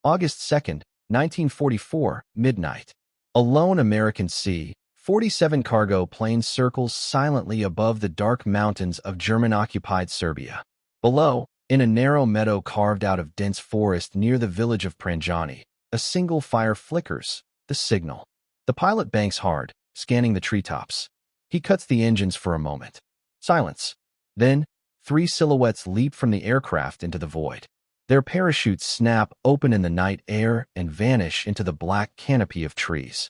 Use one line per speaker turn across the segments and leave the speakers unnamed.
August 2nd, 1944, midnight. A lone American C-47 cargo plane circles silently above the dark mountains of German-occupied Serbia. Below, in a narrow meadow carved out of dense forest near the village of Pranjani, a single fire flickers, the signal. The pilot banks hard, scanning the treetops. He cuts the engines for a moment. Silence. Then, three silhouettes leap from the aircraft into the void. Their parachutes snap open in the night air and vanish into the black canopy of trees.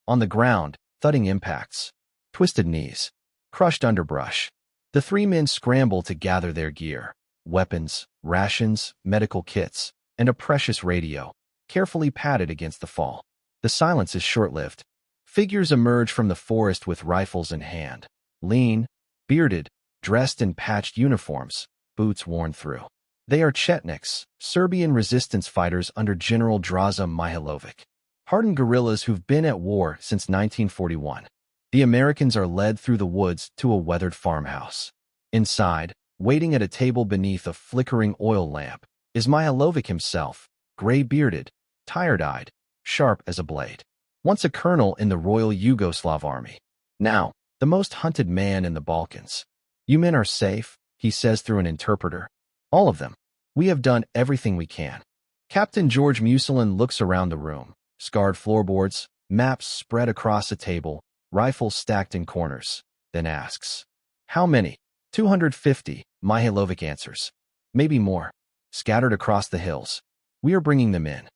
On the ground, thudding impacts. Twisted knees. Crushed underbrush. The three men scramble to gather their gear. Weapons, rations, medical kits, and a precious radio, carefully padded against the fall. The silence is short-lived. Figures emerge from the forest with rifles in hand. Lean, bearded, dressed in patched uniforms, boots worn through. They are Chetniks, Serbian resistance fighters under General Draza Mihailovic. Hardened guerrillas who've been at war since 1941. The Americans are led through the woods to a weathered farmhouse. Inside, waiting at a table beneath a flickering oil lamp, is Mihailovic himself, gray-bearded, tired-eyed, sharp as a blade. Once a colonel in the Royal Yugoslav Army. Now, the most hunted man in the Balkans. "You men are safe," he says through an interpreter. "All of them. We have done everything we can." Captain George Muselin looks around the room. Scarred floorboards, maps spread across a table, rifles stacked in corners. Then asks, "How many?" 250, Mihailovic answers. "Maybe more. Scattered across the hills. We are bringing them in."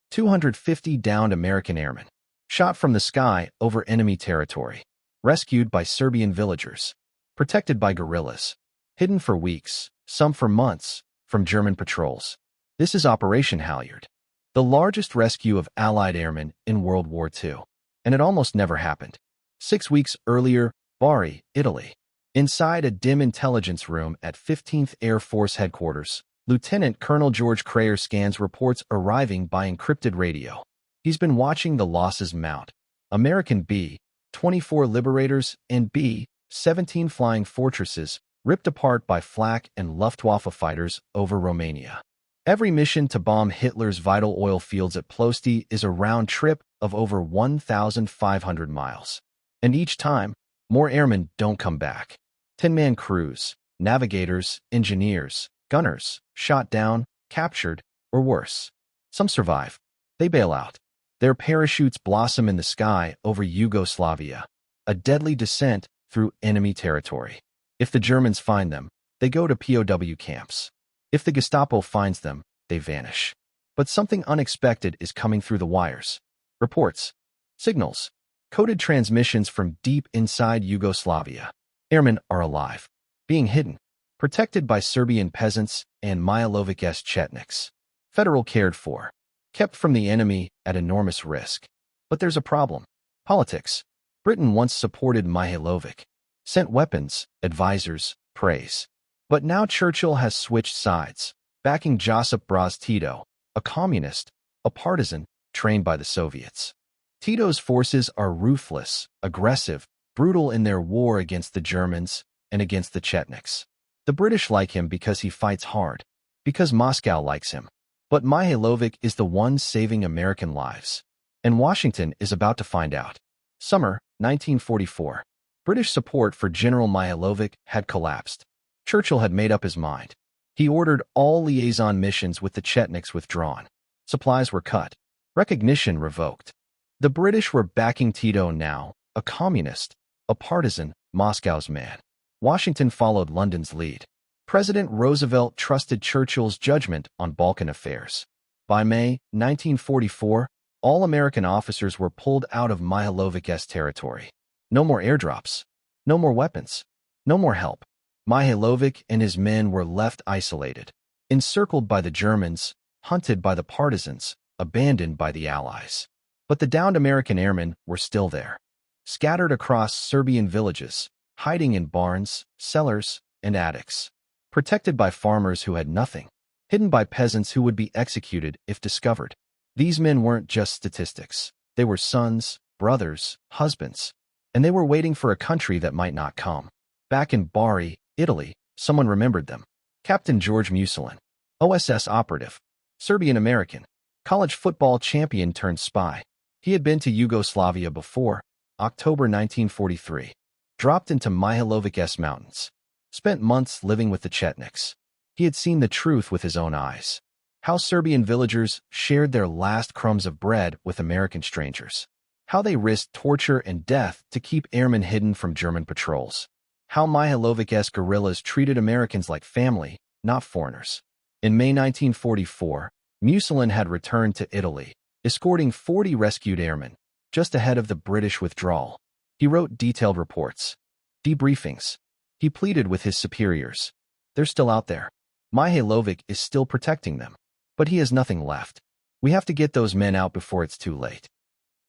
250 downed American airmen. Shot from the sky over enemy territory. Rescued by Serbian villagers. Protected by guerrillas. Hidden for weeks, some for months, from German patrols. This is Operation Halyard, the largest rescue of Allied airmen in World War II. And it almost never happened. 6 weeks earlier, Bari, Italy. Inside a dim intelligence room at 15th Air Force Headquarters, Lieutenant Colonel George Crayer scans reports arriving by encrypted radio. He's been watching the losses mount. American B-24 Liberators and B-17 Flying Fortresses ripped apart by Flak and Luftwaffe fighters over Romania. Every mission to bomb Hitler's vital oil fields at Ploesti is a round trip of over 1,500 miles. And each time, more airmen don't come back. 10-man crews, navigators, engineers, gunners, shot down, captured, or worse. Some survive. They bail out. Their parachutes blossom in the sky over Yugoslavia, a deadly descent through enemy territory. If the Germans find them, they go to POW camps. If the Gestapo finds them, they vanish. But something unexpected is coming through the wires. Reports, signals, coded transmissions from deep inside Yugoslavia. Airmen are alive, being hidden, protected by Serbian peasants and Mihailovic's Chetniks. Federal cared for, kept from the enemy at enormous risk. But there's a problem. Politics. Britain once supported Mihailovic, sent weapons, advisors, praise. But now Churchill has switched sides, backing Josip Broz Tito, a communist, a partisan, trained by the Soviets. Tito's forces are ruthless, aggressive, brutal in their war against the Germans and against the Chetniks. The British like him because he fights hard, because Moscow likes him. But Mihailovic is the one saving American lives. And Washington is about to find out. Summer, 1944. British support for General Mihailovic had collapsed. Churchill had made up his mind. He ordered all liaison missions with the Chetniks withdrawn. Supplies were cut. Recognition revoked. The British were backing Tito now, a communist, a partisan, Moscow's man. Washington followed London's lead. President Roosevelt trusted Churchill's judgment on Balkan affairs. By May 1944, all American officers were pulled out of Mihailovic's territory. No more airdrops. No more weapons. No more help. Mihailovic and his men were left isolated, encircled by the Germans, hunted by the partisans, abandoned by the Allies. But the downed American airmen were still there, scattered across Serbian villages, hiding in barns, cellars, and attics, protected by farmers who had nothing, hidden by peasants who would be executed if discovered. These men weren't just statistics. They were sons, brothers, husbands, and they were waiting for a country that might not come. Back in Bari, Italy, someone remembered them. Captain George Muselin, OSS operative, Serbian-American. college football champion turned spy. He had been to Yugoslavia before, October 1943. Dropped into Mihailovic's mountains. Spent months living with the Chetniks. He had seen the truth with his own eyes. How Serbian villagers shared their last crumbs of bread with American strangers. How they risked torture and death to keep airmen hidden from German patrols. How Mihailovic's guerrillas treated Americans like family, not foreigners. In May 1944, Musolin had returned to Italy, escorting 40 rescued airmen, just ahead of the British withdrawal. He wrote detailed reports, debriefings. He pleaded with his superiors. They're still out there. Mihailovic is still protecting them. But he has nothing left. We have to get those men out before it's too late.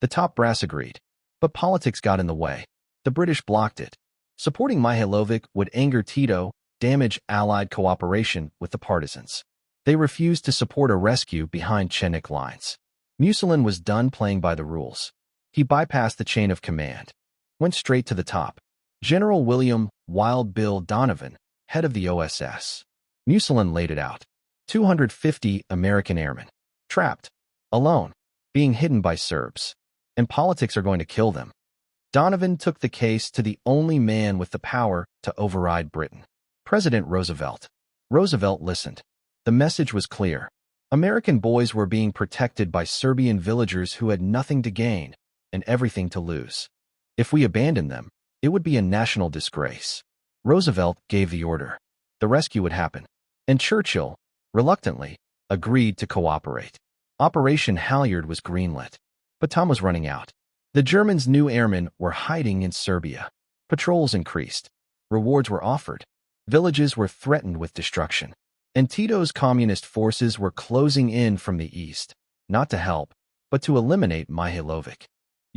The top brass agreed. But politics got in the way. The British blocked it. Supporting Mihailovic would anger Tito, damage Allied cooperation with the partisans. They refused to support a rescue behind Chetnik lines. Musolin was done playing by the rules. He bypassed the chain of command. Went straight to the top. General William Wild Bill Donovan, head of the OSS. Musolin laid it out. 250 American airmen. Trapped. Alone. Being hidden by Serbs. And politics are going to kill them. Donovan took the case to the only man with the power to override Britain. President Roosevelt. Roosevelt listened. The message was clear. American boys were being protected by Serbian villagers who had nothing to gain and everything to lose. If we abandoned them, it would be a national disgrace. Roosevelt gave the order. The rescue would happen. And Churchill, reluctantly, agreed to cooperate. Operation Halyard was greenlit. But time was running out. The Germans' new airmen were hiding in Serbia. Patrols increased. Rewards were offered. Villages were threatened with destruction. And Tito's communist forces were closing in from the east, not to help, but to eliminate Mihailovic.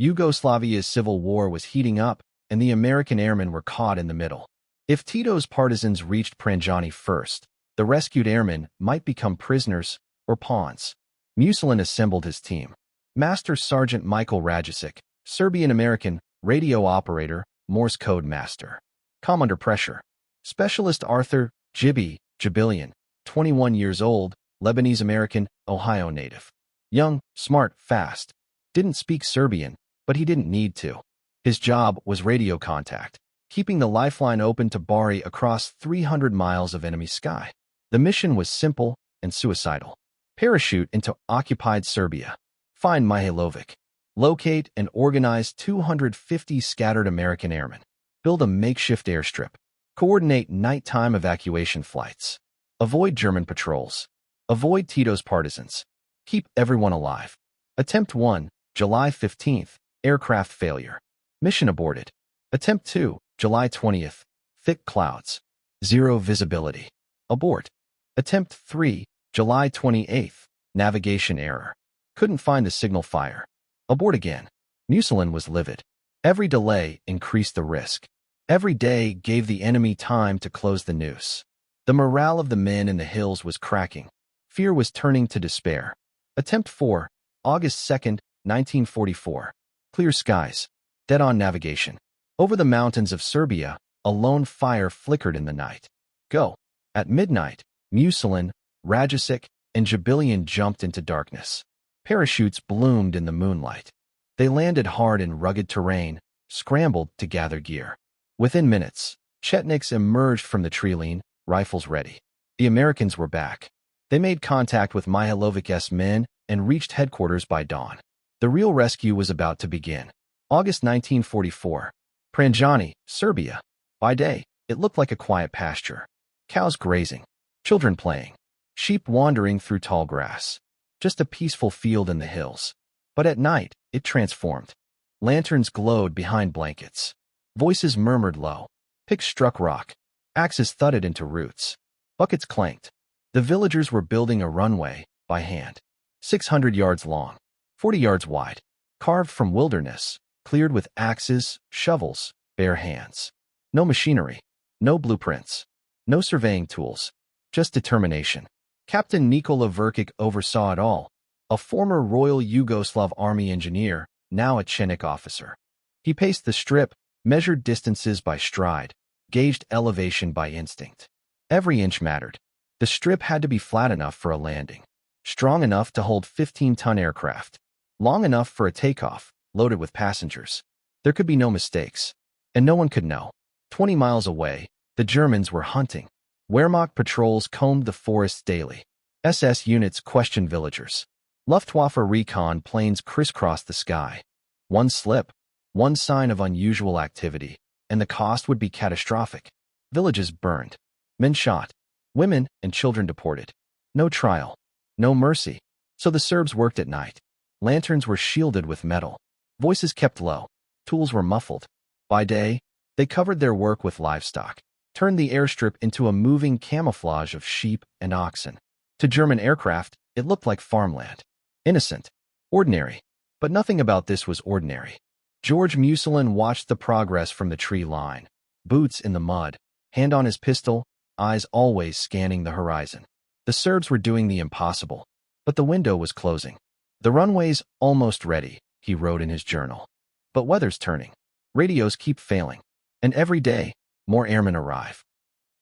Yugoslavia's civil war was heating up, and the American airmen were caught in the middle. If Tito's partisans reached Pranjani first, the rescued airmen might become prisoners or pawns. Musolin assembled his team. Master Sergeant Michael Radicic, Serbian-American, radio operator, Morse code master. Calm under pressure. Specialist Arthur Jibilian, 21 years old, Lebanese-American, Ohio native. Young, smart, fast. Didn't speak Serbian, but he didn't need to. His job was radio contact, keeping the lifeline open to Bari across 300 miles of enemy sky. The mission was simple and suicidal. Parachute into occupied Serbia. Find Mihailovic. Locate and organize 250 scattered American airmen. Build a makeshift airstrip. Coordinate nighttime evacuation flights. Avoid German patrols. Avoid Tito's partisans. Keep everyone alive. Attempt 1, July 15th, aircraft failure. Mission aborted. Attempt 2, July 20th, thick clouds. Zero visibility. Abort. Attempt 3, July 28th, navigation error. Couldn't find the signal fire. Abort again. Musolin was livid. Every delay increased the risk. Every day gave the enemy time to close the noose. The morale of the men in the hills was cracking. Fear was turning to despair. Attempt 4, August 2nd, 1944. Clear skies. Dead-on navigation. Over the mountains of Serbia, a lone fire flickered in the night. Go. At midnight, Musolin, Radicic, and Jibilian jumped into darkness. Parachutes bloomed in the moonlight. They landed hard in rugged terrain, scrambled to gather gear. Within minutes, Chetniks emerged from the treeline, rifles ready. The Americans were back. They made contact with Mihailovic's men and reached headquarters by dawn. The real rescue was about to begin. August 1944. Pranjani, Serbia. By day, it looked like a quiet pasture. Cows grazing. Children playing. Sheep wandering through tall grass. Just a peaceful field in the hills. But at night, it transformed. Lanterns glowed behind blankets. Voices murmured low. Picks struck rock. Axes thudded into roots. Buckets clanked. The villagers were building a runway, by hand. 600 yards long. 40 yards wide. Carved from wilderness. Cleared with axes, shovels, bare hands. No machinery. No blueprints. No surveying tools. Just determination. Captain Nikola Verkic oversaw it all. A former Royal Yugoslav Army engineer, now a Chetnik officer. He paced the strip, measured distances by stride, gauged elevation by instinct. Every inch mattered. The strip had to be flat enough for a landing. strong enough to hold 15-ton aircraft, long enough for a takeoff, loaded with passengers. There could be no mistakes, and no one could know. 20 miles away, the Germans were hunting. Wehrmacht patrols combed the forests daily. SS units questioned villagers. Luftwaffe recon planes crisscrossed the sky. One slip, one sign of unusual activity, and the cost would be catastrophic. Villages burned. Men shot. Women and children deported. No trial. No mercy. So the Serbs worked at night. Lanterns were shielded with metal. Voices kept low. Tools were muffled. By day, they covered their work with livestock, turned the airstrip into a moving camouflage of sheep and oxen. To German aircraft, it looked like farmland. Innocent. Ordinary. But nothing about this was ordinary. George Muselin watched the progress from the tree line. Boots in the mud, hand on his pistol, eyes always scanning the horizon. The Serbs were doing the impossible, but the window was closing. The runway's almost ready, he wrote in his journal. But weather's turning. Radios keep failing. And every day, more airmen arrive.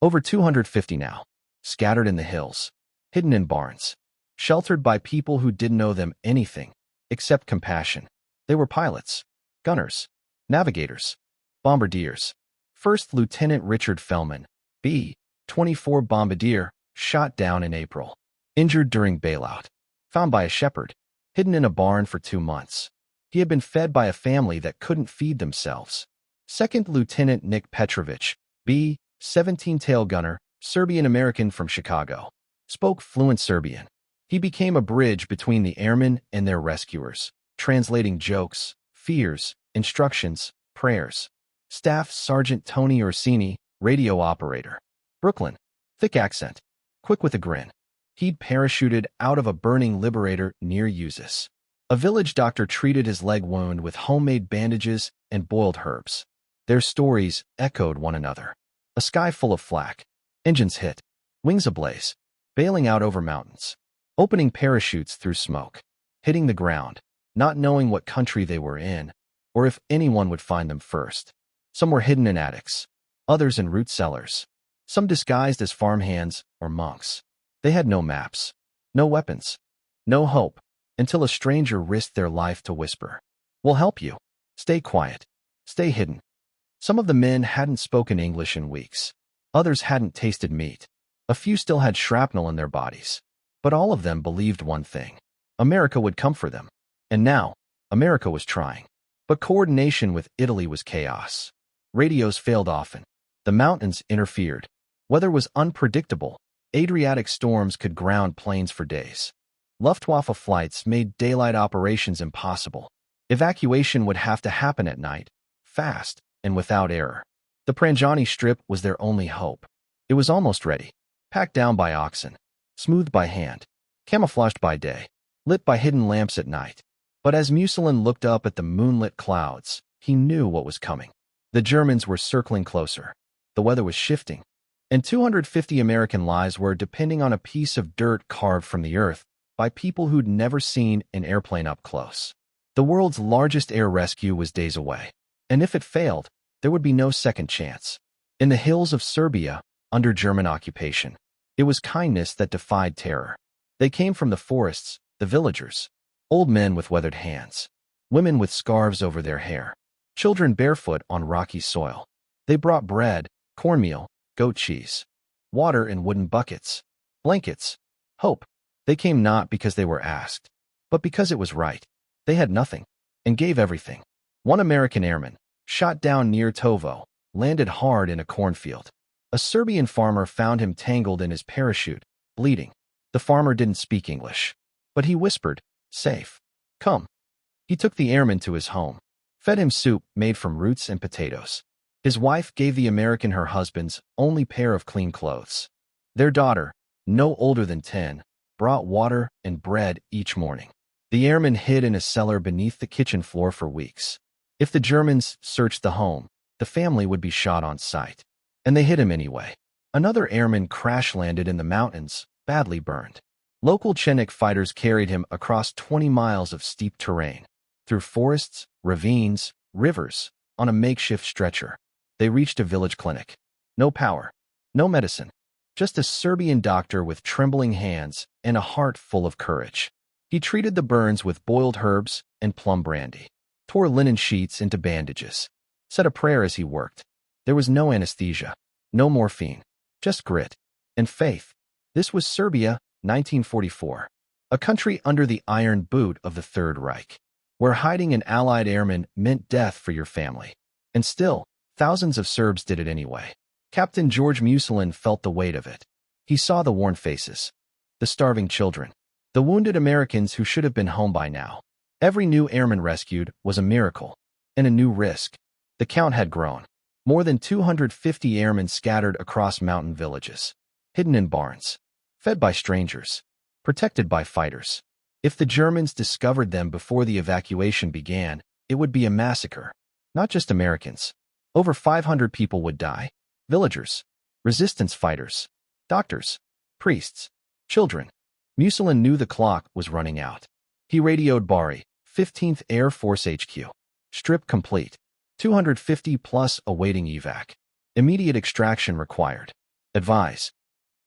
Over 250 now, scattered in the hills, hidden in barns, sheltered by people who didn't know them anything except compassion. They were pilots, gunners, navigators, bombardiers. First Lieutenant Richard Fellman, B-24 bombardier, shot down in April. Injured during bailout. Found by a shepherd. Hidden in a barn for 2 months. He had been fed by a family that couldn't feed themselves. Second Lieutenant Nick Petrovich, B-17 tail gunner, Serbian-American from Chicago. Spoke fluent Serbian. He became a bridge between the airmen and their rescuers, translating jokes, fears, instructions, prayers. Staff Sergeant Tony Orsini, radio operator. Brooklyn. Thick accent. Quick with a grin. He'd parachuted out of a burning Liberator near Uzis. A village doctor treated his leg wound with homemade bandages and boiled herbs. Their stories echoed one another. A sky full of flak. Engines hit. Wings ablaze. Bailing out over mountains. Opening parachutes through smoke. Hitting the ground, not knowing what country they were in, or if anyone would find them first. Some were hidden in attics. Others in root cellars. Some disguised as farmhands or monks. They had no maps. No weapons. No hope. Until a stranger risked their life to whisper, "We'll help you. Stay quiet. Stay hidden." Some of the men hadn't spoken English in weeks. Others hadn't tasted meat. A few still had shrapnel in their bodies. But all of them believed one thing. America would come for them. And now, America was trying. But coordination with Italy was chaos. Radios failed often. The mountains interfered. Weather was unpredictable. Adriatic storms could ground planes for days. Luftwaffe flights made daylight operations impossible. Evacuation would have to happen at night, fast, and without error. The Pranjani Strip was their only hope. It was almost ready. Packed down by oxen. Smoothed by hand. Camouflaged by day. Lit by hidden lamps at night. But as Muselin looked up at the moonlit clouds, he knew what was coming. The Germans were circling closer. The weather was shifting. And 250 American lives were depending on a piece of dirt carved from the earth by people who'd never seen an airplane up close. The world's largest air rescue was days away. And if it failed, there would be no second chance. In the hills of Serbia, under German occupation, it was kindness that defied terror. They came from the forests, the villagers. Old men with weathered hands. Women with scarves over their hair. Children barefoot on rocky soil. They brought bread, cornmeal, goat cheese. Water in wooden buckets. Blankets. Hope. They came not because they were asked, but because it was right. They had nothing, and gave everything. One American airman, shot down near Tovo, landed hard in a cornfield. A Serbian farmer found him tangled in his parachute, bleeding. The farmer didn't speak English, but he whispered, "Safe. Come." He took the airman to his home, fed him soup made from roots and potatoes. His wife gave the American her husband's only pair of clean clothes. Their daughter, no older than 10, brought water and bread each morning. The airman hid in a cellar beneath the kitchen floor for weeks. If the Germans searched the home, the family would be shot on sight. And they hid him anyway. Another airman crash-landed in the mountains, badly burned. Local Chechik fighters carried him across 20 miles of steep terrain, through forests, ravines, rivers, on a makeshift stretcher. They reached a village clinic. No power. No medicine. Just a Serbian doctor with trembling hands and a heart full of courage. He treated the burns with boiled herbs and plum brandy, tore linen sheets into bandages, said a prayer as he worked. There was no anesthesia, no morphine, just grit and faith. This was Serbia, 1944, a country under the iron boot of the Third Reich, where hiding an Allied airman meant death for your family. And still, thousands of Serbs did it anyway. Captain George Muselin felt the weight of it. He saw the worn faces, the starving children, the wounded Americans who should have been home by now. Every new airman rescued was a miracle and a new risk. The count had grown. More than 250 airmen scattered across mountain villages, hidden in barns, fed by strangers, protected by fighters. If the Germans discovered them before the evacuation began, it would be a massacre. Not just Americans. Over 500 people would die. Villagers, resistance fighters, doctors, priests, children. Muselin knew the clock was running out. He radioed Bari, 15th Air Force HQ. Strip complete. 250 plus awaiting evac. Immediate extraction required. Advise.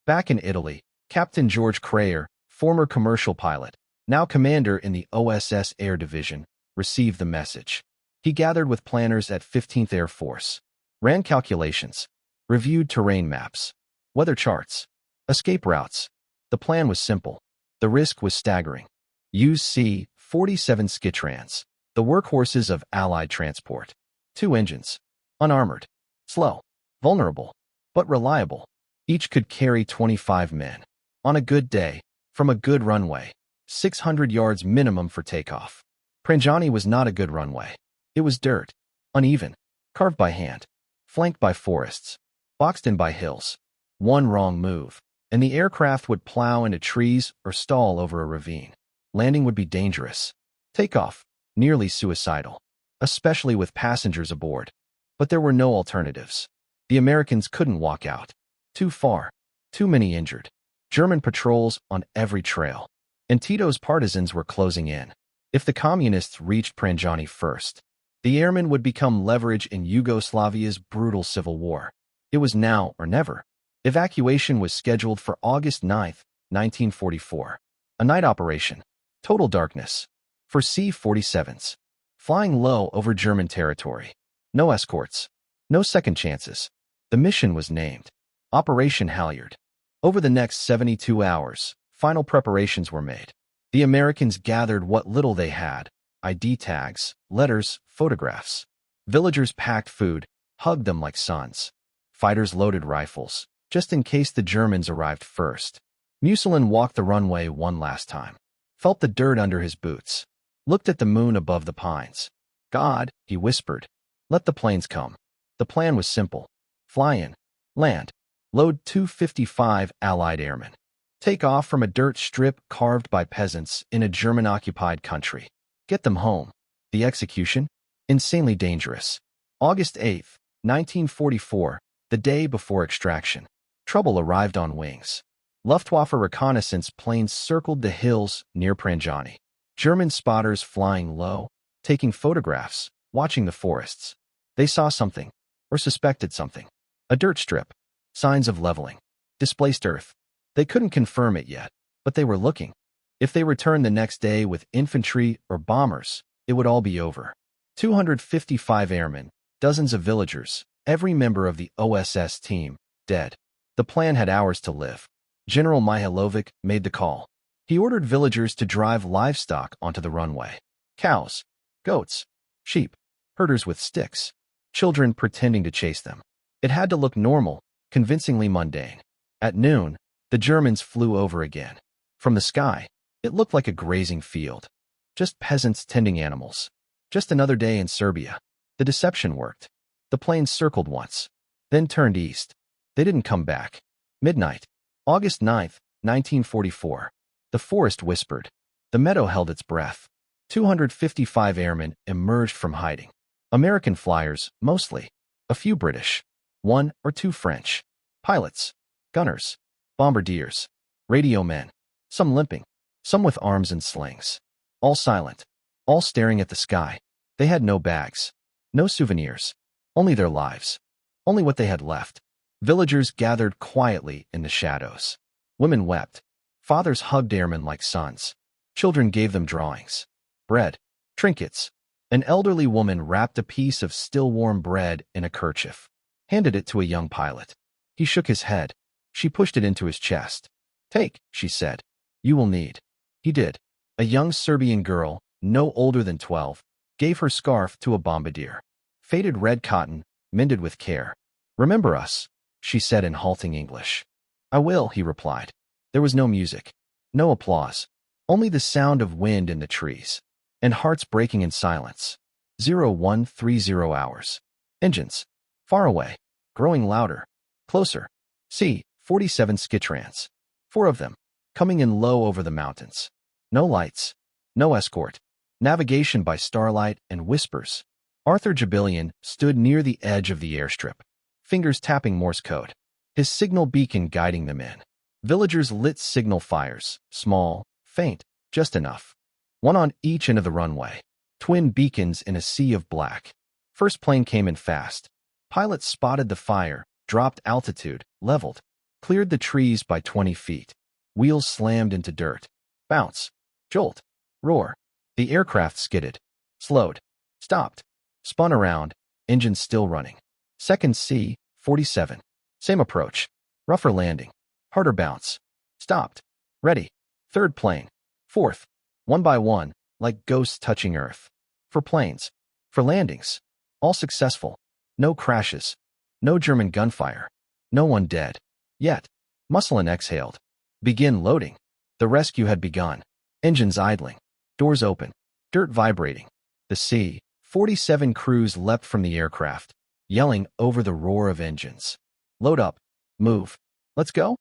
Back in Italy, Captain George Crayer, former commercial pilot, now commander in the OSS Air Division, received the message. He gathered with planners at 15th Air Force, ran calculations, reviewed terrain maps, weather charts, escape routes. The plan was simple. The risk was staggering. Use C-47 Skitrans, the workhorses of Allied transport. 2 engines. Unarmored. Slow. Vulnerable. But reliable. Each could carry 25 men. On a good day, from a good runway. 600 yards minimum for takeoff. Pranjani was not a good runway. It was dirt. Uneven. Carved by hand. Flanked by forests. Boxed in by hills. One wrong move, and the aircraft would plow into trees or stall over a ravine. Landing would be dangerous. Takeoff, nearly suicidal, especially with passengers aboard. But there were no alternatives. The Americans couldn't walk out. Too far. Too many injured. German patrols on every trail. And Tito's partisans were closing in. If the communists reached Pranjani first, the airmen would become leverage in Yugoslavia's brutal civil war. It was now or never. Evacuation was scheduled for August 9, 1944. A night operation. Total darkness. For C-47s. Flying low over German territory. No escorts. No second chances. The mission was named Operation Halyard. Over the next 72 hours, final preparations were made. The Americans gathered what little they had. ID tags, letters, photographs. Villagers packed food, hugged them like sons. Fighters loaded rifles, just in case the Germans arrived first. Muselin walked the runway one last time. Felt the dirt under his boots. Looked at the moon above the pines. God, he whispered. Let the planes come. The plan was simple. Fly in. Land. Load 255 Allied airmen. Take off from a dirt strip carved by peasants in a German-occupied country. Get them home. The execution? Insanely dangerous. August 8, 1944, the day before extraction. Trouble arrived on wings. Luftwaffe reconnaissance planes circled the hills near Pranjani. German spotters flying low, taking photographs, watching the forests. They saw something, or suspected something. A dirt strip. Signs of leveling. Displaced earth. They couldn't confirm it yet, but they were looking. If they returned the next day with infantry or bombers, it would all be over. 255 airmen, dozens of villagers, every member of the OSS team, dead. The plan had hours to live. General Mihailovic made the call. He ordered villagers to drive livestock onto the runway. Cows, goats, sheep, herders with sticks, children pretending to chase them. It had to look normal, convincingly mundane. At noon, the Germans flew over again. From the sky, it looked like a grazing field. Just peasants tending animals. Just another day in Serbia. The deception worked. The planes circled once, then turned east. They didn't come back. Midnight. August 9th, 1944. The forest whispered. The meadow held its breath. 255 airmen emerged from hiding. American flyers, mostly. A few British. 1 or 2 French. Pilots. Gunners. Bombardiers. Radio men. Some limping. Some with arms and slings. All silent. All staring at the sky. They had no bags. No souvenirs. Only their lives. Only what they had left. Villagers gathered quietly in the shadows. Women wept. Fathers hugged airmen like sons. Children gave them drawings, bread, trinkets. An elderly woman wrapped a piece of still warm bread in a kerchief, handed it to a young pilot. He shook his head. She pushed it into his chest. "Take," she said. "You will need." He did. A young Serbian girl, no older than 12, gave her scarf to a bombardier. Faded red cotton, mended with care. "Remember us," she said in halting English. "I will," he replied. There was no music, no applause, only the sound of wind in the trees, and hearts breaking in silence. 0130 hours. Engines. Far away. Growing louder. Closer. C-47 Skitrans. 4 of them. Coming in low over the mountains. No lights. No escort. Navigation by starlight and whispers. Arthur Jabilian stood near the edge of the airstrip, fingers tapping Morse code, his signal beacon guiding them in. Villagers lit signal fires, small, faint, just enough. One on each end of the runway. Twin beacons in a sea of black. First plane came in fast. Pilots spotted the fire, dropped altitude, leveled, cleared the trees by 20 feet. Wheels slammed into dirt. Bounce. Jolt. Roar. The aircraft skidded. Slowed. Stopped. Spun around. Engines still running. Second C-47. Same approach. Rougher landing. Harder bounce. Stopped. Ready. Third plane. Fourth. One by one, like ghosts touching Earth. For planes. For landings. All successful. No crashes. No German gunfire. No one dead. Yet. Muslin exhaled. Begin loading. The rescue had begun. Engines idling. Doors open. Dirt vibrating. The C-47 crews leapt from the aircraft, yelling over the roar of engines. Load up. Move. Let's go.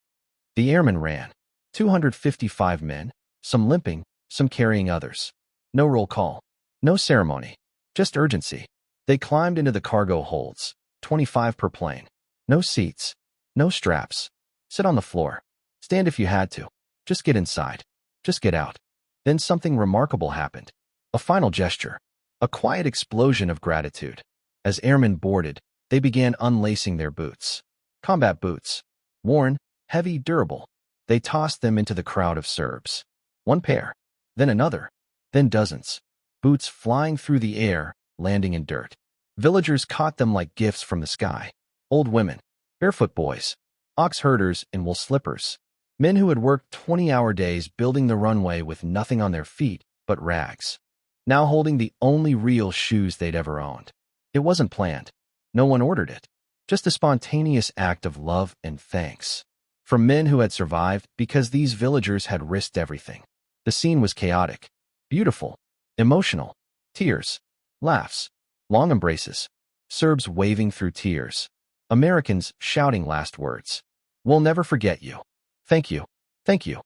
The airmen ran. 255 men, some limping, some carrying others. No roll call. No ceremony. Just urgency. They climbed into the cargo holds, 25 per plane. No seats. No straps. Sit on the floor. Stand if you had to. Just get inside. Just get out. Then something remarkable happened. A final gesture. A quiet explosion of gratitude. As airmen boarded, they began unlacing their boots. Combat boots. Worn, heavy, durable. They tossed them into the crowd of Serbs. One pair. Then another. Then dozens. Boots flying through the air, landing in dirt. Villagers caught them like gifts from the sky. Old women. Barefoot boys. Ox herders in wool slippers. Men who had worked 20-hour days building the runway with nothing on their feet but rags. Now holding the only real shoes they'd ever owned. It wasn't planned. No one ordered it. Just a spontaneous act of love and thanks. From men who had survived because these villagers had risked everything. The scene was chaotic. Beautiful. Emotional. Tears. Laughs. Long embraces. Serbs waving through tears. Americans shouting last words. "We'll never forget you. Thank you. Thank you."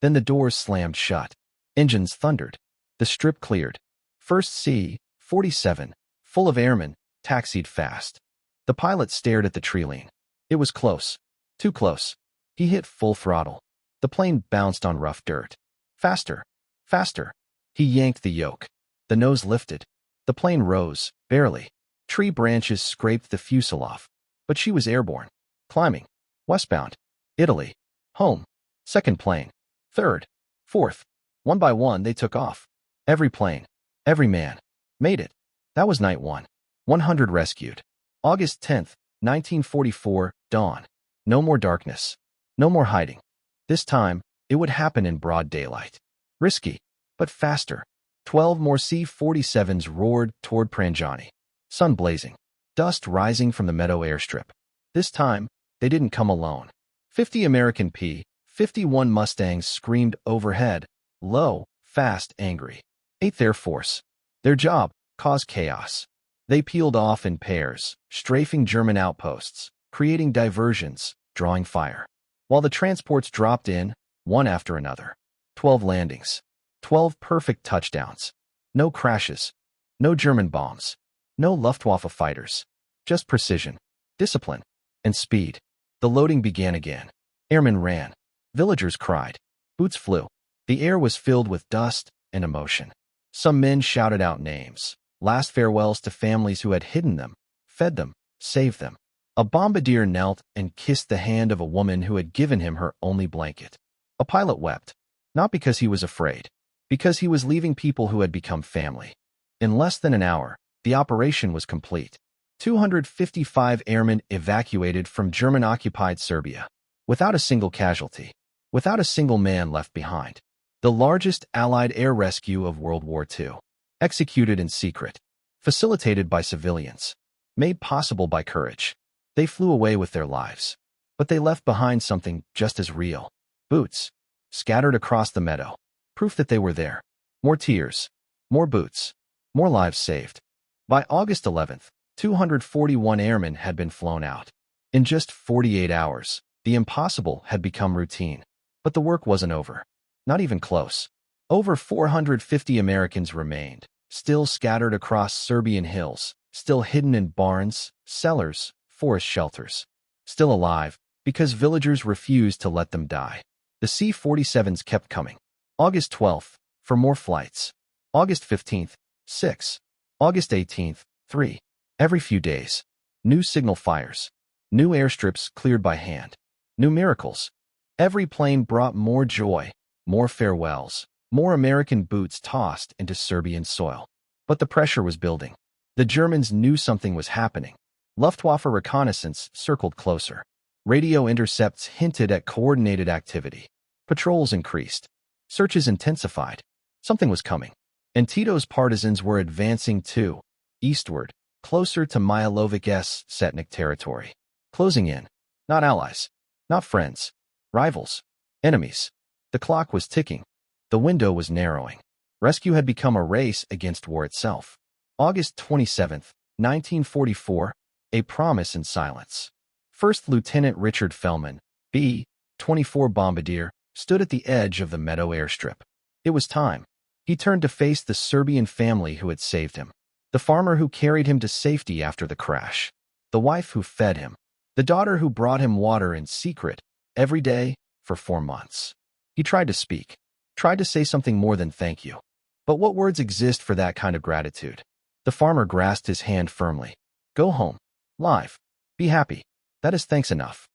Then the doors slammed shut. Engines thundered. The strip cleared. First C-47, full of airmen, taxied fast. The pilot stared at the treeline. It was close. Too close. He hit full throttle. The plane bounced on rough dirt. Faster. Faster. He yanked the yoke. The nose lifted. The plane rose, barely. Tree branches scraped the fuselage. But she was airborne. Climbing. Westbound. Italy. Home. Second plane. Third. Fourth. One by one they took off. Every plane. Every man. Made it. That was night 1. 100 rescued. August 10th, 1944, dawn. No more darkness. No more hiding. This time, it would happen in broad daylight. Risky, but faster. 12 more C-47s roared toward Pranjani. Sun blazing. Dust rising from the meadow airstrip. This time, they didn't come alone. 50 American P-51 Mustangs screamed overhead, low, fast, angry. 8th Air Force. Their job, cause chaos. They peeled off in pairs, strafing German outposts, creating diversions, drawing fire. While the transports dropped in, one after another. 12 landings. 12 perfect touchdowns. No crashes. No German bombs. No Luftwaffe fighters. Just precision, discipline, and speed. The loading began again. Airmen ran. Villagers cried. Boots flew. The air was filled with dust and emotion. Some men shouted out names, last farewells to families who had hidden them, fed them, saved them. A bombardier knelt and kissed the hand of a woman who had given him her only blanket. A pilot wept, not because he was afraid, because he was leaving people who had become family. In less than an hour, the operation was complete. 255 airmen evacuated from German-occupied Serbia, without a single casualty, without a single man left behind. The largest Allied air rescue of World War II, executed in secret, facilitated by civilians, made possible by courage. They flew away with their lives, but they left behind something just as real. Boots, scattered across the meadow, proof that they were there. More tears, more boots, more lives saved. By August 11th, 241 airmen had been flown out. In just 48 hours, the impossible had become routine. But the work wasn't over. Not even close. Over 450 Americans remained, still scattered across Serbian hills, still hidden in barns, cellars, forest shelters. Still alive, because villagers refused to let them die. The C-47s kept coming. August 12th, for more flights. August 15th, 6. August 18th, 3. Every few days. New signal fires. New airstrips cleared by hand. New miracles. Every plane brought more joy, more farewells, more American boots tossed into Serbian soil. But the pressure was building. The Germans knew something was happening. Luftwaffe reconnaissance circled closer. Radio intercepts hinted at coordinated activity. Patrols increased. Searches intensified. Something was coming. And Tito's partisans were advancing too, eastward, closer to Milovic-S Setnik territory. Closing in. Not allies. Not friends. Rivals. Enemies. The clock was ticking. The window was narrowing. Rescue had become a race against war itself. August 27th, 1944, a promise in silence. First Lieutenant Richard Fellman, B-24 Bombardier, stood at the edge of the Meadow airstrip. It was time. He turned to face the Serbian family who had saved him. The farmer who carried him to safety after the crash. The wife who fed him. The daughter who brought him water in secret, every day, for 4 months. He tried to speak. Tried to say something more than thank you. But what words exist for that kind of gratitude? The farmer grasped his hand firmly. Go home. Live. Be happy. That is thanks enough.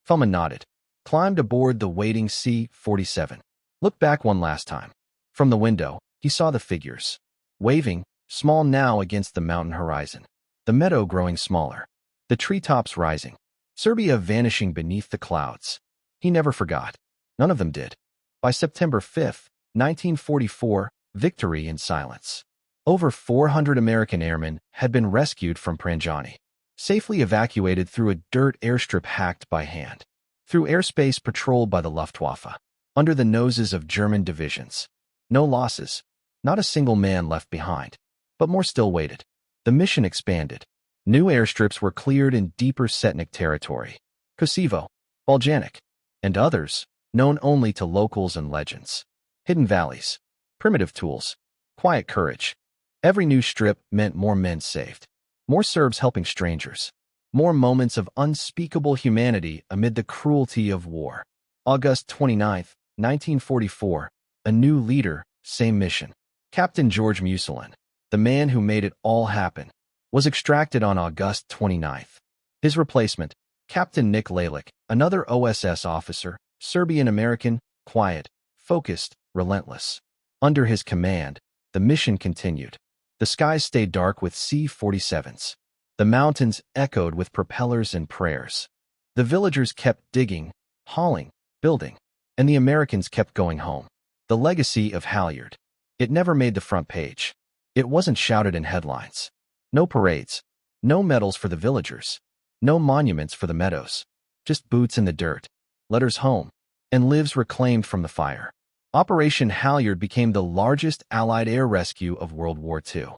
Fellman nodded. Climbed aboard the waiting C-47. Looked back one last time. From the window, he saw the figures. Waving, small now against the mountain horizon. The meadow growing smaller. The treetops rising. Serbia vanishing beneath the clouds. He never forgot. None of them did. By September 5th, 1944, victory in silence. Over 400 American airmen had been rescued from Pranjani. Safely evacuated through a dirt airstrip hacked by hand. Through airspace patrolled by the Luftwaffe. Under the noses of German divisions. No losses. Not a single man left behind. But more still waited. The mission expanded. New airstrips were cleared in deeper Setnik territory. Kosovo, Baljanik, and others, known only to locals and legends. Hidden valleys. Primitive tools. Quiet courage. Every new strip meant more men saved. More Serbs helping strangers. More moments of unspeakable humanity amid the cruelty of war. August 29th, 1944. A new leader, same mission. Captain George Muselin, the man who made it all happen, was extracted on August 29th. His replacement, Captain Nick Lalick, another OSS officer, Serbian-American, quiet, focused, relentless. Under his command, the mission continued. The skies stayed dark with C-47s. The mountains echoed with propellers and prayers. The villagers kept digging, hauling, building, and the Americans kept going home. The legacy of Halyard. It never made the front page. It wasn't shouted in headlines. No parades. No medals for the villagers. No monuments for the meadows. Just boots in the dirt. Letters home. And lives reclaimed from the fire. Operation Halyard became the largest Allied air rescue of World War II.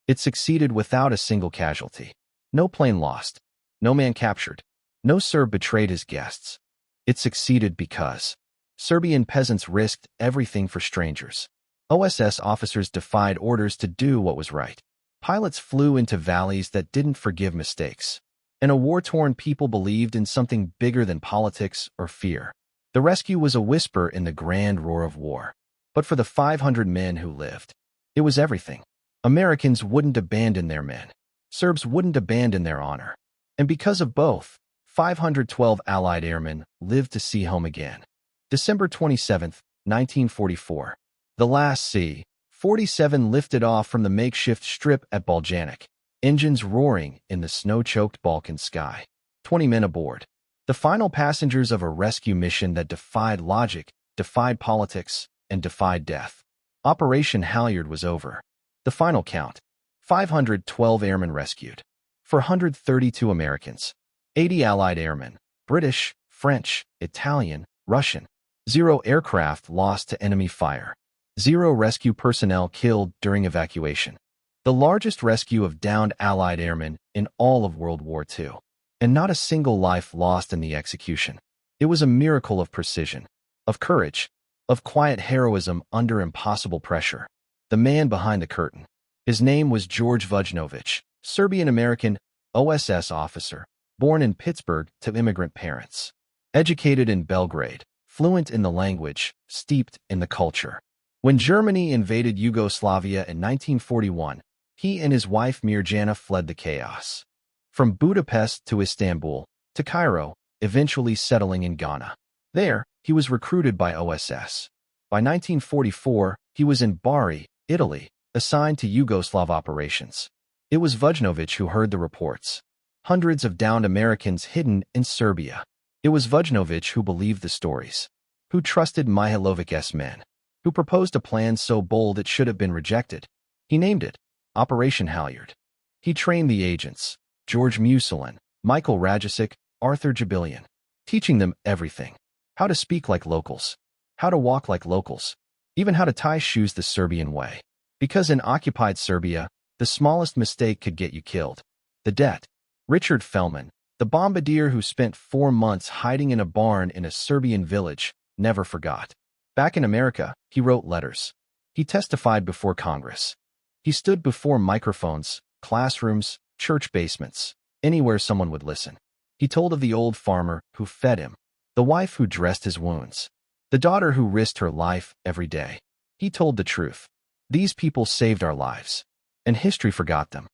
It succeeded without a single casualty. No plane lost. No man captured. No Serb betrayed his guests. It succeeded because Serbian peasants risked everything for strangers. OSS officers defied orders to do what was right. Pilots flew into valleys that didn't forgive mistakes. And a war-torn people believed in something bigger than politics or fear. The rescue was a whisper in the grand roar of war. But for the 500 men who lived, it was everything. Americans wouldn't abandon their men. Serbs wouldn't abandon their honor. And because of both, 512 Allied airmen lived to see home again. December 27, 1944. The last C-47 lifted off from the makeshift strip at Baljanik, engines roaring in the snow-choked Balkan sky. 20 men aboard. The final passengers of a rescue mission that defied logic, defied politics, and defied death. Operation Halyard was over. The final count: 512 airmen rescued. 432 Americans. 80 Allied airmen, British, French, Italian, Russian. 0 aircraft lost to enemy fire. 0 rescue personnel killed during evacuation. The largest rescue of downed Allied airmen in all of World War II. And not a single life lost in the execution. It was a miracle of precision, of courage, of quiet heroism under impossible pressure. The man behind the curtain. His name was George Vujnovic, Serbian-American OSS officer, born in Pittsburgh to immigrant parents. Educated in Belgrade, fluent in the language, steeped in the culture. When Germany invaded Yugoslavia in 1941, he and his wife Mirjana fled the chaos. From Budapest to Istanbul, to Cairo, eventually settling in Ghana. There, he was recruited by OSS. By 1944, he was in Bari, Italy, assigned to Yugoslav operations. It was Vujnovic who heard the reports. Hundreds of downed Americans hidden in Serbia. It was Vujnovic who believed the stories, who trusted Mihailovic's men, who proposed a plan so bold it should have been rejected. He named it Operation Halyard. He trained the agents, George Musilin, Michael Rajicic, Arthur Jabilian, teaching them everything. How to speak like locals, how to walk like locals, even how to tie shoes the Serbian way. Because in occupied Serbia, the smallest mistake could get you killed. The debt. Richard Fellman, the bombardier who spent 4 months hiding in a barn in a Serbian village, never forgot. Back in America, he wrote letters. He testified before Congress. He stood before microphones, classrooms, church basements, anywhere someone would listen. He told of the old farmer who fed him, the wife who dressed his wounds, the daughter who risked her life every day. He told the truth. These people saved our lives, and history forgot them.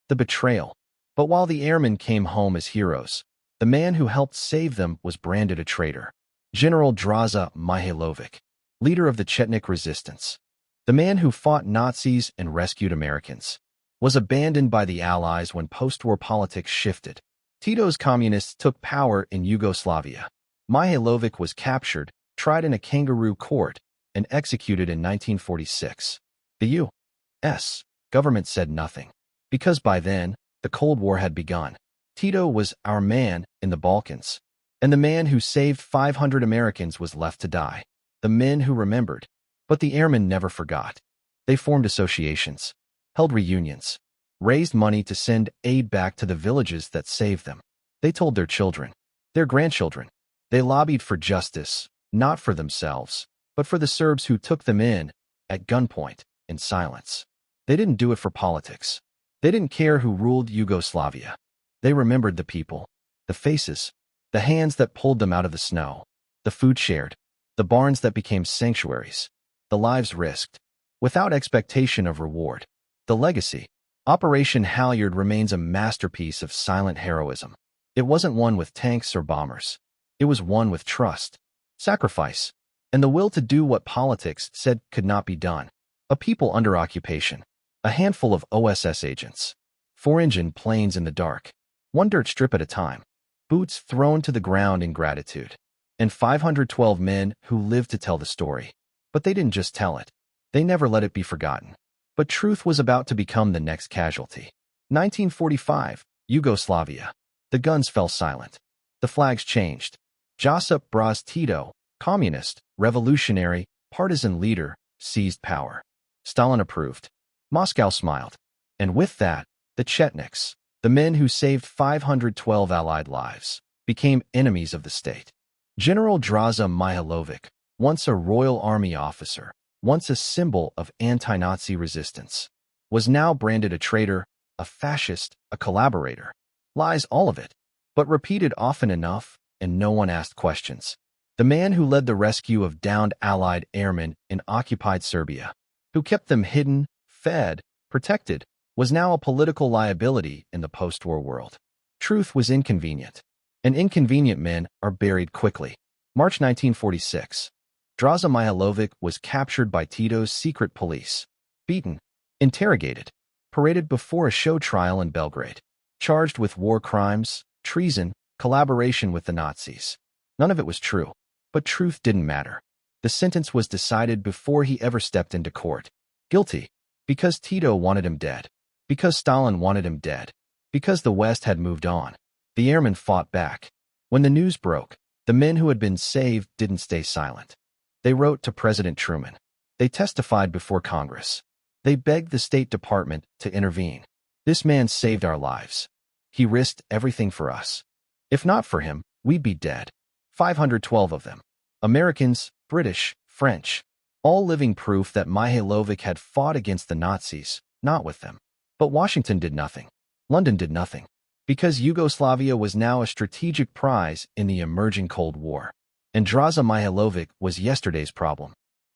The betrayal. But while the airmen came home as heroes, the man who helped save them was branded a traitor. General Draza Mihailovic, leader of the Chetnik resistance, the man who fought Nazis and rescued Americans, was abandoned by the Allies when post-war politics shifted. Tito's communists took power in Yugoslavia. Mihailovic was captured, tried in a kangaroo court, and executed in 1946. The U.S. government said nothing, because by then, the Cold War had begun. Tito was our man in the Balkans, and the man who saved 500 Americans was left to die. The men who remembered. But the airmen never forgot. They formed associations, held reunions, raised money to send aid back to the villages that saved them. They told their children, their grandchildren. They lobbied for justice, not for themselves, but for the Serbs who took them in, at gunpoint, in silence. They didn't do it for politics. They didn't care who ruled Yugoslavia. They remembered the people, the faces, the hands that pulled them out of the snow, the food shared, the barns that became sanctuaries, the lives risked, without expectation of reward. The legacy. Operation Halyard remains a masterpiece of silent heroism. It wasn't won with tanks or bombers. It was won with trust, sacrifice, and the will to do what politics said could not be done. A people under occupation. A handful of OSS agents. 4-engine planes in the dark. 1 dirt strip at a time. Boots thrown to the ground in gratitude. And 512 men who lived to tell the story. But they didn't just tell it. They never let it be forgotten. But truth was about to become the next casualty. 1945, Yugoslavia. The guns fell silent. The flags changed. Josip Broz Tito, communist, revolutionary, partisan leader, seized power. Stalin approved. Moscow smiled. And with that, the Chetniks, the men who saved 512 Allied lives, became enemies of the state. General Draza Mihailovic, once a Royal Army officer, once a symbol of anti-Nazi resistance, was now branded a traitor, a fascist, a collaborator. Lies, all of it, but repeated often enough, and no one asked questions. The man who led the rescue of downed Allied airmen in occupied Serbia, who kept them hidden, fed, protected, was now a political liability in the post-war world. Truth was inconvenient, and inconvenient men are buried quickly. March 1946. Draza Mihailovic was captured by Tito's secret police, beaten, interrogated, paraded before a show trial in Belgrade, charged with war crimes, treason, collaboration with the Nazis. None of it was true, but truth didn't matter. The sentence was decided before he ever stepped into court. Guilty, because Tito wanted him dead, because Stalin wanted him dead, because the West had moved on. The airmen fought back. When the news broke, the men who had been saved didn't stay silent. They wrote to President Truman. They testified before Congress. They begged the State Department to intervene. This man saved our lives. He risked everything for us. If not for him, we'd be dead. 512 of them. Americans, British, French. All living proof that Mihailovic had fought against the Nazis, not with them. But Washington did nothing. London did nothing. Because Yugoslavia was now a strategic prize in the emerging Cold War. And Draza Mihailovic was yesterday's problem.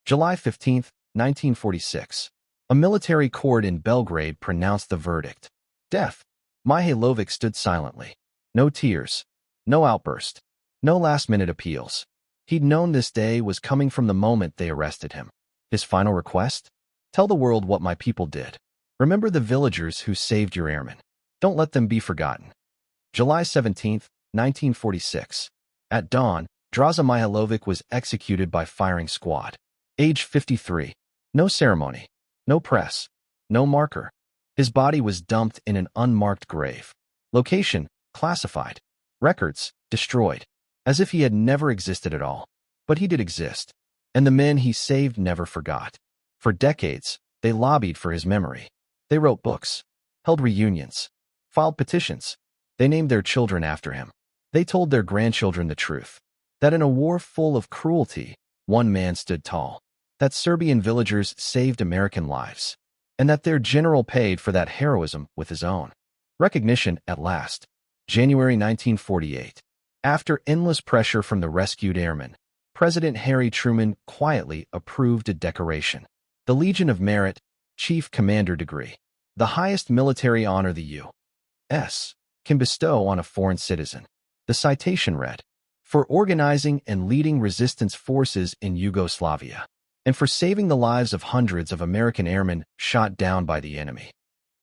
July 15, 1946. A military court in Belgrade pronounced the verdict. Death. Mihailovic stood silently. No tears. No outburst. No last-minute appeals. He'd known this day was coming from the moment they arrested him. His final request? Tell the world what my people did. Remember the villagers who saved your airmen. Don't let them be forgotten. July 17, 1946. At dawn, Draza Mihailovic was executed by firing squad. Age 53. No ceremony. No press. No marker. His body was dumped in an unmarked grave. Location, classified. Records, destroyed. As if he had never existed at all. But he did exist. And the men he saved never forgot. For decades, they lobbied for his memory. They wrote books. Held reunions. Filed petitions. They named their children after him. They told their grandchildren the truth. That in a war full of cruelty, one man stood tall. That Serbian villagers saved American lives. And that their general paid for that heroism with his own. Recognition at last. January 1948. After endless pressure from the rescued airmen, President Harry Truman quietly approved a decoration. The Legion of Merit, Chief Commander degree. The highest military honor the U.S. can bestow on a foreign citizen. The citation read, for organizing and leading resistance forces in Yugoslavia, and for saving the lives of hundreds of American airmen shot down by the enemy.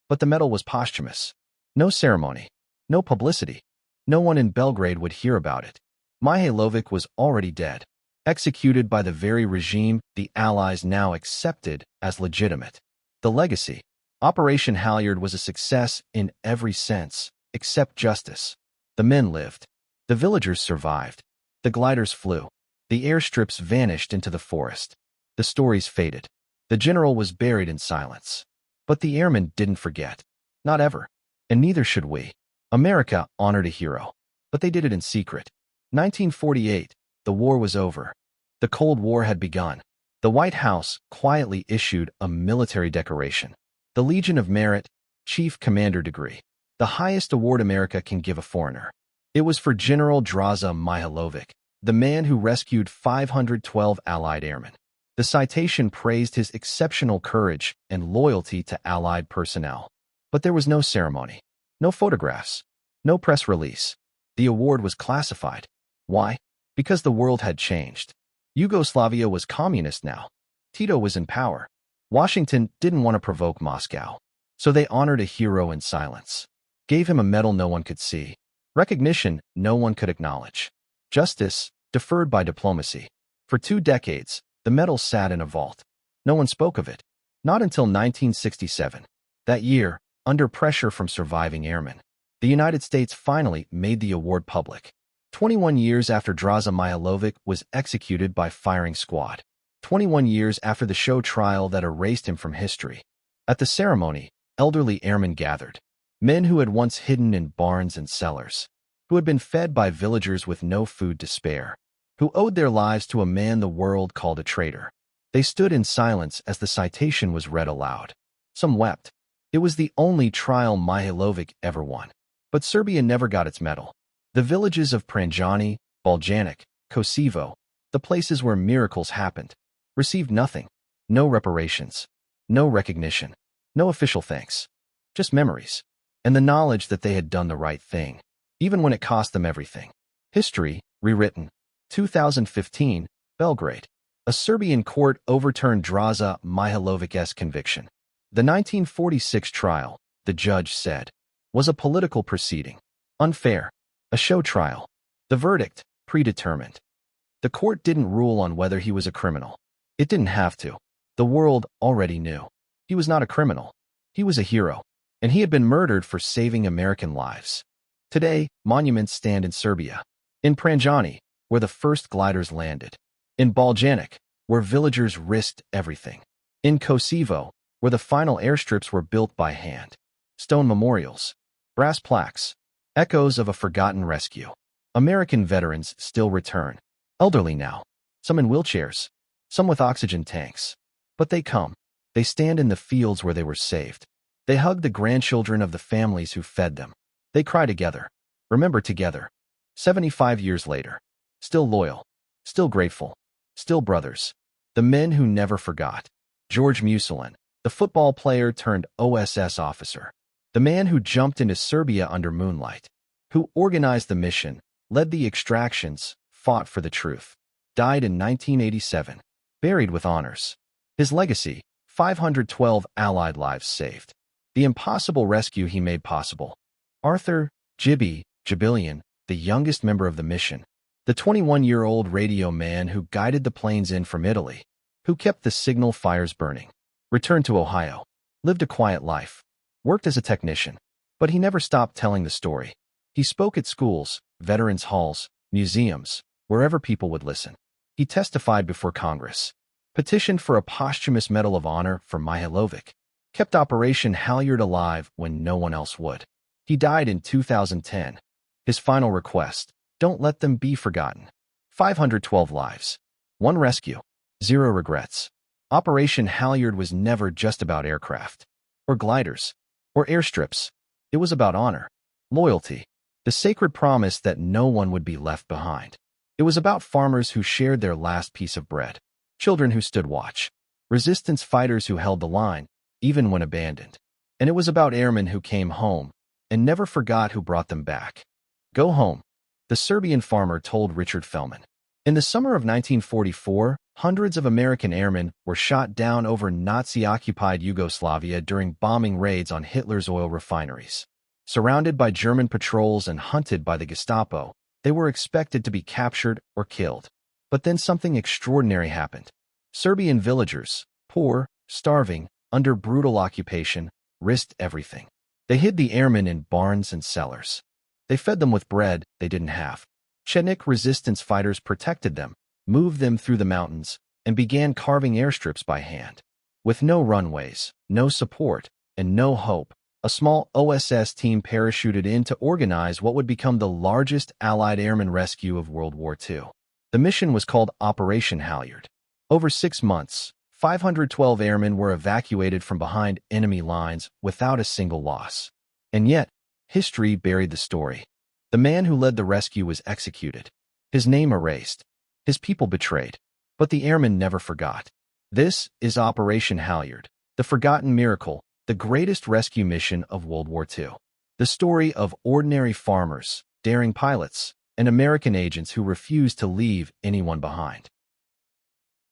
But the medal was posthumous. No ceremony. No publicity. No one in Belgrade would hear about it. Mihailovic was already dead, executed by the very regime the Allies now accepted as legitimate. The legacy. Operation Halyard was a success in every sense, except justice. The men lived. The villagers survived. The gliders flew. The airstrips vanished into the forest. The stories faded. The general was buried in silence. But the airmen didn't forget. Not ever. And neither should we. America honored a hero. But they did it in secret. 1948, the war was over. The Cold War had begun. The White House quietly issued a military decoration. The Legion of Merit, Chief Commander degree. The highest award America can give a foreigner. It was for General Draza Mihailovic, the man who rescued 512 Allied airmen. The citation praised his exceptional courage and loyalty to Allied personnel. But there was no ceremony. No photographs. No press release. The award was classified. Why? Because the world had changed. Yugoslavia was communist now. Tito was in power. Washington didn't want to provoke Moscow. So they honored a hero in silence. Gave him a medal no one could see. Recognition no one could acknowledge. Justice deferred by diplomacy. For 2 decades, the medal sat in a vault. No one spoke of it. Not until 1967. That year, under pressure from surviving airmen, the United States finally made the award public. 21 years after Draza Mihailovic was executed by firing squad. 21 years after the show trial that erased him from history. At the ceremony, elderly airmen gathered. Men who had once hidden in barns and cellars. Who had been fed by villagers with no food to spare. Who owed their lives to a man the world called a traitor. They stood in silence as the citation was read aloud. Some wept. It was the only trial Mihailovic ever won. But Serbia never got its medal. The villages of Pranjani, Baljanic, Kosovo, the places where miracles happened, received nothing. No reparations. No recognition. No official thanks. Just memories. And the knowledge that they had done the right thing. even when it cost them everything. History, rewritten. 2015, Belgrade. A Serbian court overturned Draza Mihailovic's conviction. The 1946 trial, the judge said, was a political proceeding. Unfair. A show trial. The verdict, predetermined. The court didn't rule on whether he was a criminal. It didn't have to. The world already knew. He was not a criminal. He was a hero. And he had been murdered for saving American lives. Today, monuments stand in Serbia. In Pranjani, where the first gliders landed. In Baljanik, where villagers risked everything. In Kosovo, where the final airstrips were built by hand. Stone memorials. Brass plaques. Echoes of a forgotten rescue. American veterans still return. Elderly now. Some in wheelchairs. Some with oxygen tanks. But they come. They stand in the fields where they were saved. They hug the grandchildren of the families who fed them. They cry together. Remember together. 75 years later. Still loyal. Still grateful. Still brothers. The men who never forgot. George Muselin, the football player turned OSS officer. The man who jumped into Serbia under moonlight. Who organized the mission, led the extractions, fought for the truth. Died in 1987. Buried with honors. His legacy, 512 Allied lives saved. The impossible rescue he made possible. Arthur Jibilian, the youngest member of the mission. The 21-year-old radio man who guided the planes in from Italy. Who kept the signal fires burning. Returned to Ohio. Lived a quiet life. Worked as a technician. But he never stopped telling the story. He spoke at schools, veterans' halls, museums, wherever people would listen. He testified before Congress. Petitioned for a posthumous Medal of Honor for Mihailovic. Kept Operation Halyard alive when no one else would. He died in 2010. His final request, don't let them be forgotten. 512 lives. 1 rescue. 0 regrets. Operation Halyard was never just about aircraft. Or gliders. Or airstrips. It was about honor. Loyalty. The sacred promise that no one would be left behind. It was about farmers who shared their last piece of bread. Children who stood watch. Resistance fighters who held the line, even when abandoned. And it was about airmen who came home and never forgot who brought them back. Go home, the Serbian farmer told Richard Fellman. In the summer of 1944, hundreds of American airmen were shot down over Nazi-occupied Yugoslavia during bombing raids on Hitler's oil refineries. Surrounded by German patrols and hunted by the Gestapo, they were expected to be captured or killed. But then something extraordinary happened. Serbian villagers, poor, starving, under brutal occupation, risked everything. They hid the airmen in barns and cellars. They fed them with bread they didn't have. Chetnik resistance fighters protected them, moved them through the mountains, and began carving airstrips by hand. With no runways, no support, and no hope, a small OSS team parachuted in to organize what would become the largest Allied airman rescue of World War II. The mission was called Operation Halyard. Over 6 months, 512 airmen were evacuated from behind enemy lines without a single loss. And yet, history buried the story. The man who led the rescue was executed. His name erased. His people betrayed. But the airmen never forgot. This is Operation Halyard, the forgotten miracle, the greatest rescue mission of World War II. The story of ordinary farmers, daring pilots, and American agents who refused to leave anyone behind.